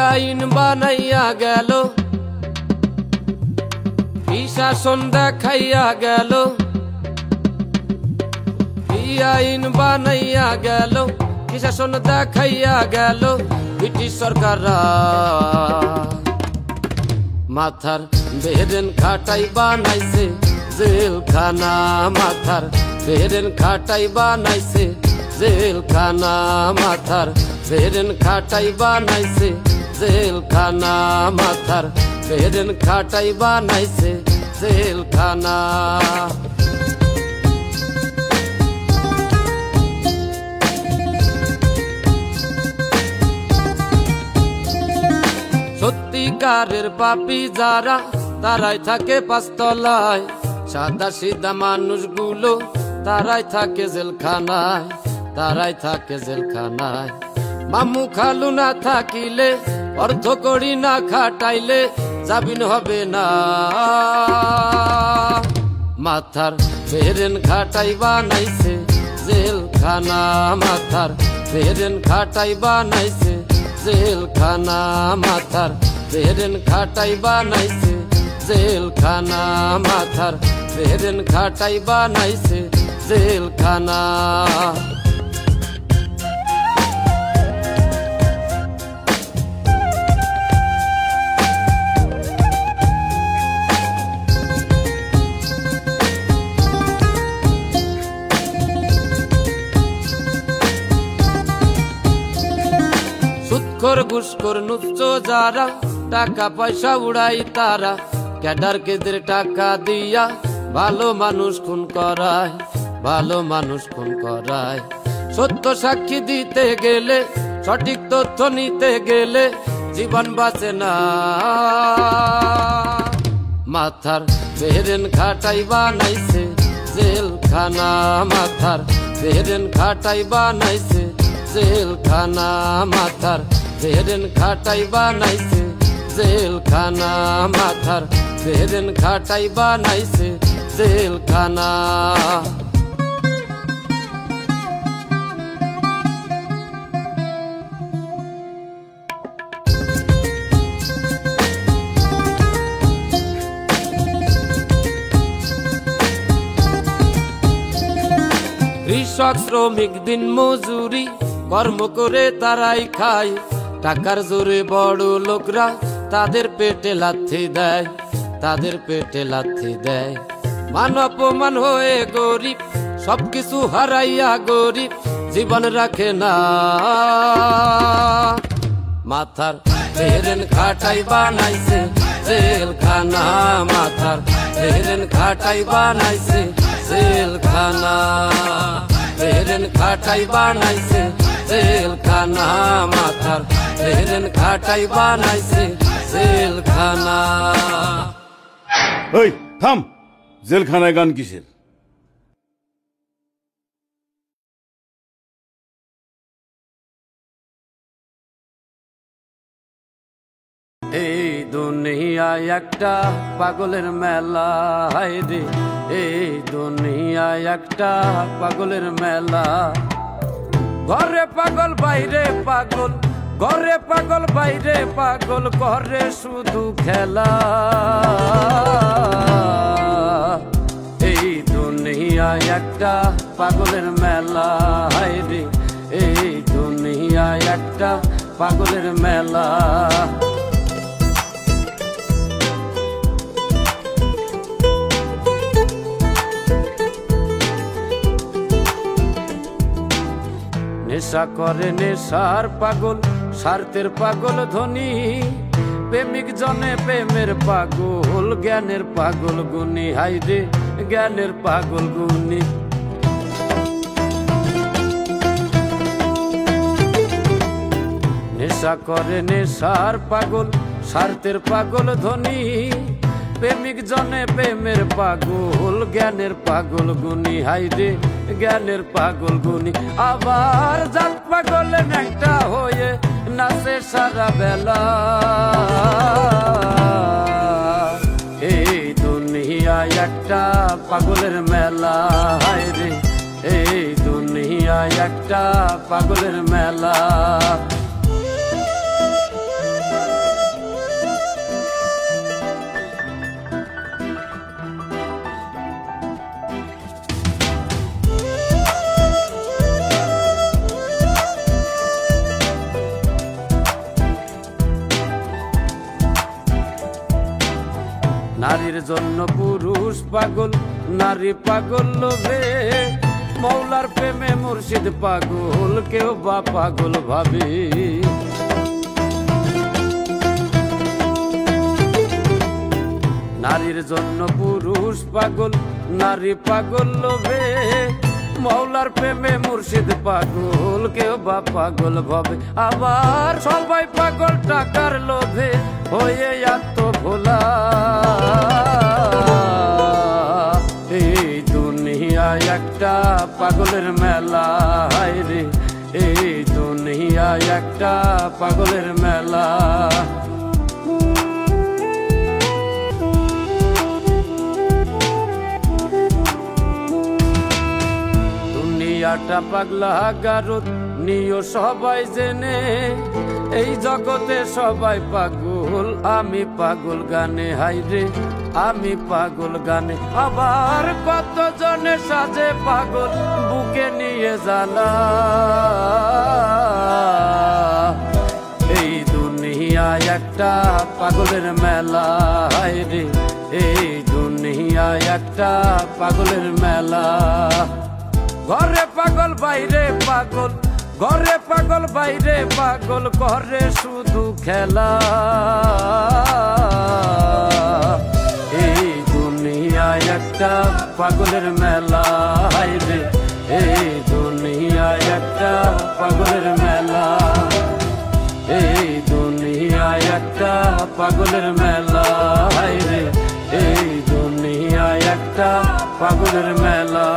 আইন বানাইয়া গেল, কি শাসন দেখাইয়া গেল, কি আইন বানাইয়া গেল, কি শাসন দেখাইয়া গেল ব্রিটিশ সরকাররা। মাথার বেহেরেন খাটাই বানাইছে জেলখানা, মাথার বেহেরেন খাটাই বানাইছে জেলখানা, মাথার বেহেরেন খাটাই বানাইছে জেলখানা, মাথার বেহেরেন খাটাই বানাইছে জেলখানা। সত্যিকারের পাপী যারা তারাই থাকে পাঁচতলায়, সাদা সিধা মানুষগুলো তারাই থাকে জেলখানায়, তারাই থাকে জেলখানায়। মামু খালু না থাকিলে, অর্থ করি না খাটাইলে জামিন হবে না। মাথার বেহেরেন খাটাই বানাইছে জেলখানা, মাথার বেহেরেন খাটাই বানাইছে জেলখানা, মাথার বেহেরেন খাটাই বানাইছে জেলখানা, মাথার বেহেরেন খাটাই বানাইছে জেলখানা। সুৎখোর ঘুষখোর নুচ্চ যারা, টাকা পয়সা উড়াই তারা, ক্যাডার কেদের টাকা দিয়া ভালো মানুষ খুন করায়, ভালো মানুষ খুন করায়। সত্য সাক্ষী দিতে গেলে, সঠিক তথ্য নিতে গেলে জীবন বাঁচে না। মাথার বেহেরেন খাটাই বানাইছে জেলখানা, মাথার বেহেরেন খাটাই বানাইছে জেলখানা, মাথার বেহেরেন খাটাই বানাইছে জেলখানা, মাথার বেহেরেন খাটাই বানাইছে জেলখানা। কৃষক শ্রমিক দিন মজুরি কর্ম করে তারাই খায়, টাকার জোরে বড় লোকরা তাদের পেটে লাথি দেয়, তাদের পেটে লাথি দেয়। মান অপমান হয়ে গরিব, সবকিছু হারাইয়া গরিব জীবন রাখে না। মাথার বেহেরেন খাটাই বানাইছে জেলখানা, মাথার বেহেরেন খাটাই বানাইছে জেলখানা, বেহেরেন খাটাই বানাইছে জেলখানা, মাথার বেহেরেন খাটাই বানাইছে জেলখানা। ওই থাম, জেলখানায় গান কিসের? এই দুনিয়ায় একটা পাগলের মেলা, হায় রে এই দুনিয়ায় একটা পাগলের মেলা। ঘরে পাগল বাইরে পাগল, ঘরে পাগল বাইরে পাগল, ঘরে শুধু খেলা। এই দুনিয়ায় একটা পাগলের মেলা, হায় রে এই দুনিয়ায় একটা পাগলের মেলা। নেশা করে নেশার পাগল, স্বার্থের পাগল ধনী, প্রেমিক জনে প্রেমের পাগল, জ্ঞানের পাগল গুণী, হায় রে জ্ঞানের পাগল গুণী। নেশা করে নেশার পাগল, স্বার্থের পাগল ধনী, প্রেমিক জনে প্রেমের পাগল, জ্ঞানের পাগল গুণী, হায় রে জ্ঞানের পাগল গুণী। আবার জাত পাগল ন্যাংটা হয়ে নাচে সারা বেলা। এই দুনিয়ায় একটা পাগলের মেলা, হায় রে এই দুনিয়ায় একটা পাগলের মেলা। নারীর জন্য পুরুষ পাগল, নারী পাগল লোভে, মৌলার প্রেমে মুর্শিদ পাগল, কেউ বা পাগল ভাবে। নারীর জন্য পুরুষ পাগল, নারী পাগল লোভে, মৌলার প্রেমে মুর্শিদ পাগল, কেউ বা পাগল ভাবে। আবার সবাই পাগল টাকার লোভে হয়ে আত্মভোলা। এই দুনিয়ায় একটা পাগলের মেলা রে, এই দুনিয়ায় একটা পাগলের মেলা। দুনিয়াটা পাগলা গারদ নিও সবাই জেনে, এই জগতে সবাই পাগল, আমি পাগল গানে। হাইরে আমি পাগল গানে। আবার কত জনে সাজে পাগল, বুকে নিয়ে জ্বালা। এই দুনিয়ায় একটা পাগলের মেলা। হাইরে এই দুনিয়ায় একটা পাগলের মেলা। ঘরে পাগল বাইরে পাগল, ঘরে পাগল বাইরে পাগল, করে শুধু খেলা। এই দুনিয়ায় একটা পাগলের মেলা। রে এই দুনিয়ায় একটা পাগলের মেলা। এই দুনিয়ায় একটা পাগলের মেলা। রে এই দুনিয়ায় একটা পাগলের মেলা।